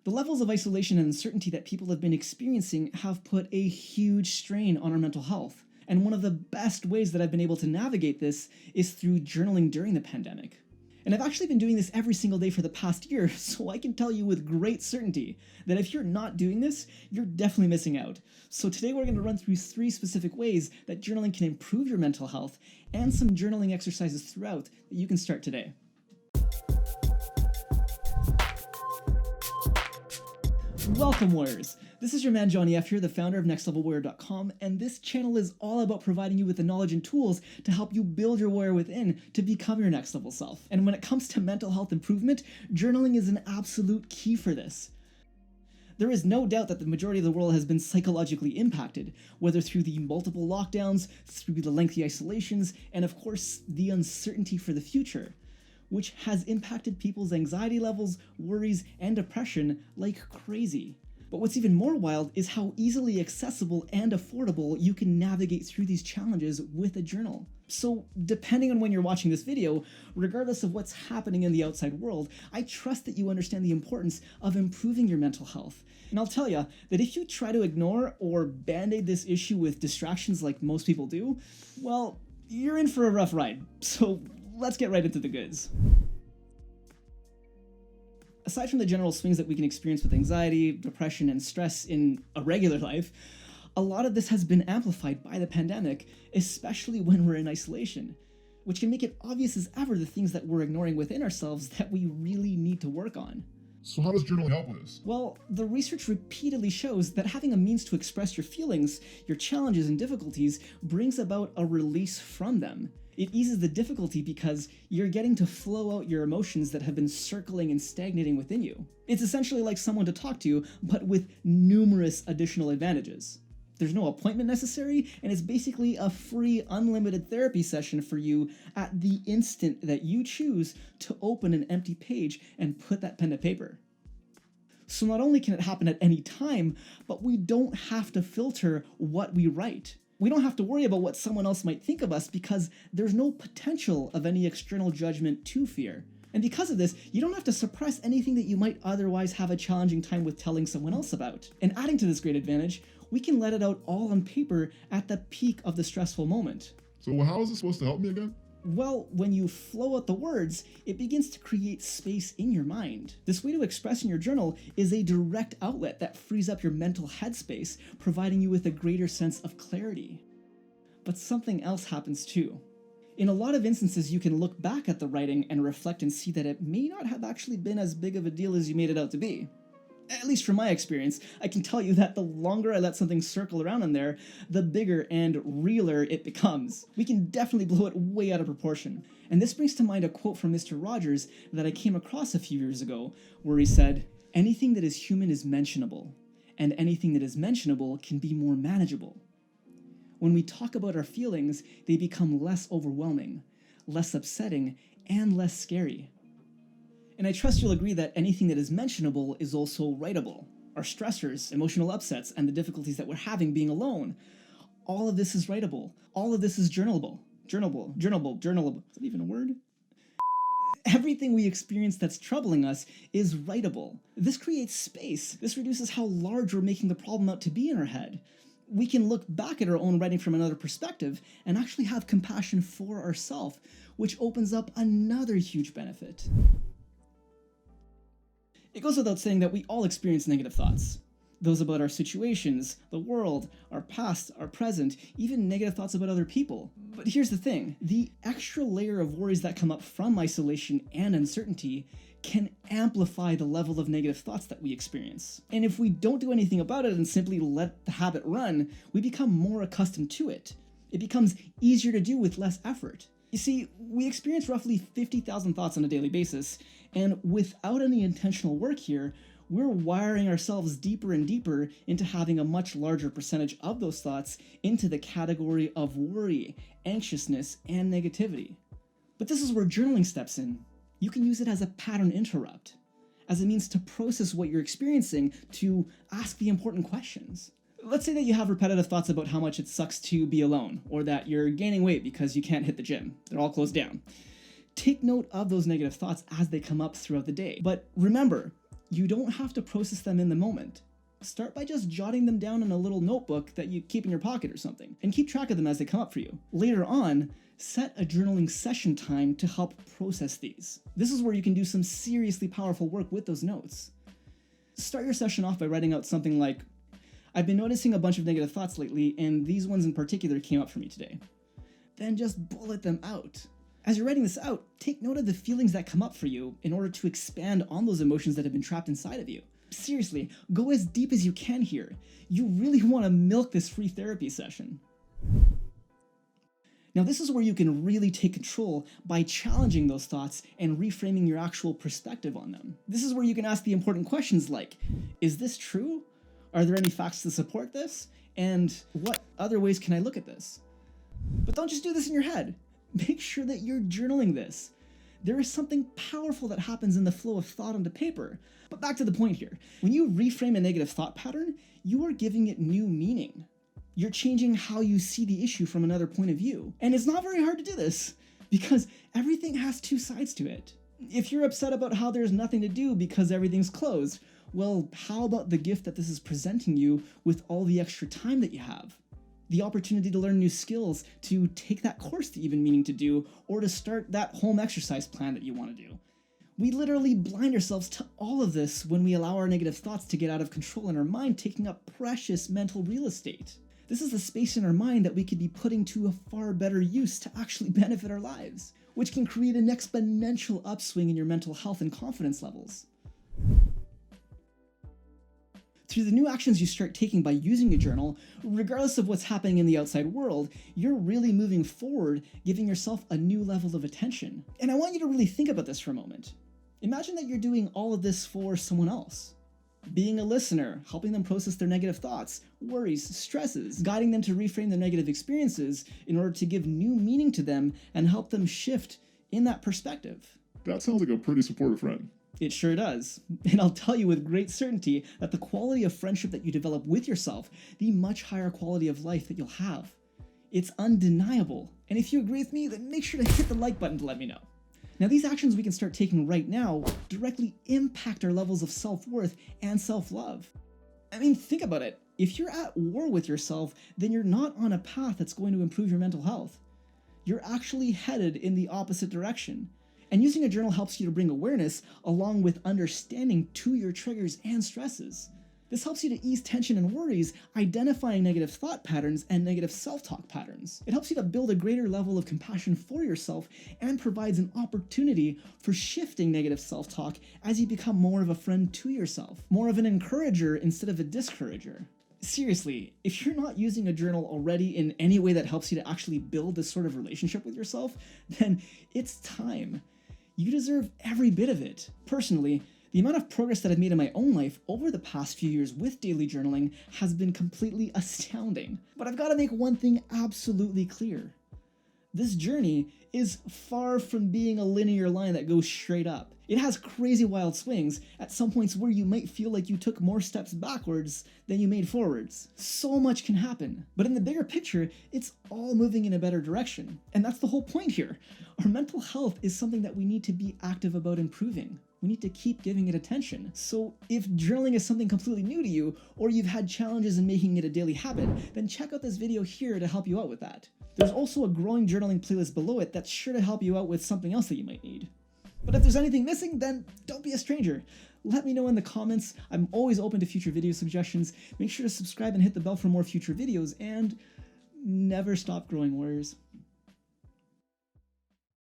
The levels of isolation and uncertainty that people have been experiencing have put a huge strain on our mental health. And one of the best ways that I've been able to navigate this is through journaling during the pandemic. And I've actually been doing this every single day for the past year, so I can tell you with great certainty that if you're not doing this, you're definitely missing out. So today we're going to run through 3 specific ways that journaling can improve your mental health and some journaling exercises throughout that you can start today. Welcome, warriors! This is your man Johnny F here, the founder of nextlevelwarrior.com, and this channel is all about providing you with the knowledge and tools to help you build your warrior within to become your next level self. And when it comes to mental health improvement, journaling is an absolute key for this. There is no doubt that the majority of the world has been psychologically impacted, whether through the multiple lockdowns, through the lengthy isolations, and of course, the uncertainty for the future, which has impacted people's anxiety levels, worries, and depression like crazy. But what's even more wild is how easily accessible and affordable you can navigate through these challenges with a journal. So depending on when you're watching this video, regardless of what's happening in the outside world, I trust that you understand the importance of improving your mental health. And I'll tell you that if you try to ignore or band-aid this issue with distractions like most people do, well, you're in for a rough ride. So let's get right into the goods. Aside from the general swings that we can experience with anxiety, depression, and stress in a regular life, a lot of this has been amplified by the pandemic, especially when we're in isolation, which can make it obvious as ever the things that we're ignoring within ourselves that we really need to work on. So how does journaling help with this? Well, the research repeatedly shows that having a means to express your feelings, your challenges and difficulties brings about a release from them. It eases the difficulty because you're getting to flow out your emotions that have been circling and stagnating within you. It's essentially like someone to talk to, but with numerous additional advantages. There's no appointment necessary, and it's basically a free, unlimited therapy session for you at the instant that you choose to open an empty page and put that pen to paper. So not only can it happen at any time, but we don't have to filter what we write. We don't have to worry about what someone else might think of us because there's no potential of any external judgment to fear. And because of this, you don't have to suppress anything that you might otherwise have a challenging time with telling someone else about. And adding to this great advantage, we can let it out all on paper at the peak of the stressful moment. So how is this supposed to help me again? Well, when you flow out the words, it begins to create space in your mind. This way to express in your journal is a direct outlet that frees up your mental headspace, providing you with a greater sense of clarity. But something else happens too. In a lot of instances, you can look back at the writing and reflect and see that it may not have actually been as big of a deal as you made it out to be. At least from my experience, I can tell you that the longer I let something circle around in there, the bigger and realer it becomes. We can definitely blow it way out of proportion. And this brings to mind a quote from Mr. Rogers that I came across a few years ago, where he said, "Anything that is human is mentionable, and anything that is mentionable can be more manageable." When we talk about our feelings, they become less overwhelming, less upsetting, and less scary. And I trust you'll agree that anything that is mentionable is also writable. Our stressors, emotional upsets, and the difficulties that we're having being alone. All of this is writable. All of this is journalable. Journalable. Is that even a word? Everything we experience that's troubling us is writable. This creates space. This reduces how large we're making the problem out to be in our head. We can look back at our own writing from another perspective and actually have compassion for ourselves, which opens up another huge benefit. It goes without saying that we all experience negative thoughts. Those about our situations, the world, our past, our present, even negative thoughts about other people. But here's the thing, the extra layer of worries that come up from isolation and uncertainty can amplify the level of negative thoughts that we experience. And if we don't do anything about it and simply let the habit run, we become more accustomed to it. It becomes easier to do with less effort. You see, we experience roughly 50,000 thoughts on a daily basis, and without any intentional work here, we're wiring ourselves deeper and deeper into having a much larger percentage of those thoughts into the category of worry, anxiousness, and negativity. But this is where journaling steps in. You can use it as a pattern interrupt, as a means to process what you're experiencing, to ask the important questions. Let's say that you have repetitive thoughts about how much it sucks to be alone, or that you're gaining weight because you can't hit the gym. They're all closed down. Take note of those negative thoughts as they come up throughout the day. But remember, You don't have to process them in the moment. Start by just jotting them down in a little notebook that you keep in your pocket or something, and keep track of them as they come up for you. Later on, set a journaling session time to help process these. This is where you can do some seriously powerful work with those notes. Start your session off by writing out something like, I've been noticing a bunch of negative thoughts lately, and these ones in particular came up for me today. Then just bullet them out. As you're writing this out, take note of the feelings that come up for you in order to expand on those emotions that have been trapped inside of you. Seriously, go as deep as you can here. You really want to milk this free therapy session. Now, this is where you can really take control by challenging those thoughts and reframing your actual perspective on them. This is where you can ask the important questions like, is this true? Are there any facts to support this? And what other ways can I look at this? But don't just do this in your head. Make sure that you're journaling this. There is something powerful that happens in the flow of thought onto paper. But back to the point here. When you reframe a negative thought pattern, you are giving it new meaning. You're changing how you see the issue from another point of view. And it's not very hard to do this, because everything has two sides to it. If you're upset about how there's nothing to do because everything's closed, well, how about the gift that this is presenting you with all the extra time that you have? The opportunity to learn new skills, to take that course that you've been meaning to do, or to start that home exercise plan that you want to do. We literally blind ourselves to all of this when we allow our negative thoughts to get out of control in our mind, taking up precious mental real estate. This is the space in our mind that we could be putting to a far better use to actually benefit our lives, which can create an exponential upswing in your mental health and confidence levels. Through the new actions you start taking by using a journal, regardless of what's happening in the outside world, you're really moving forward, giving yourself a new level of attention. And I want you to really think about this for a moment. Imagine that you're doing all of this for someone else. Being a listener, helping them process their negative thoughts, worries, stresses, guiding them to reframe their negative experiences in order to give new meaning to them and help them shift in that perspective. That sounds like a pretty supportive friend. It sure does. And I'll tell you with great certainty that the quality of friendship that you develop with yourself, the much higher quality of life that you'll have. It's undeniable. And if you agree with me, then make sure to hit the like button to let me know. Now, these actions we can start taking right now directly impact our levels of self-worth and self-love. I mean, think about it. If you're at war with yourself, then you're not on a path that's going to improve your mental health. You're actually headed in the opposite direction. And using a journal helps you to bring awareness along with understanding to your triggers and stresses. This helps you to ease tension and worries, identifying negative thought patterns and negative self-talk patterns. It helps you to build a greater level of compassion for yourself and provides an opportunity for shifting negative self-talk as you become more of a friend to yourself, more of an encourager instead of a discourager. Seriously, if you're not using a journal already in any way that helps you to actually build this sort of relationship with yourself, then it's time. You deserve every bit of it. Personally, the amount of progress that I've made in my own life over the past few years with daily journaling has been completely astounding. But I've got to make one thing absolutely clear. This journey is far from being a linear line that goes straight up. It has crazy wild swings at some points where you might feel like you took more steps backwards than you made forwards. So much can happen. But in the bigger picture, it's all moving in a better direction. And that's the whole point here. Our mental health is something that we need to be active about improving. We need to keep giving it attention. So if journaling is something completely new to you, or you've had challenges in making it a daily habit, then check out this video here to help you out with that. There's also a growing journaling playlist below it that's sure to help you out with something else that you might need. But if there's anything missing, then don't be a stranger. Let me know in the comments. I'm always open to future video suggestions. Make sure to subscribe and hit the bell for more future videos, and never stop growing warriors.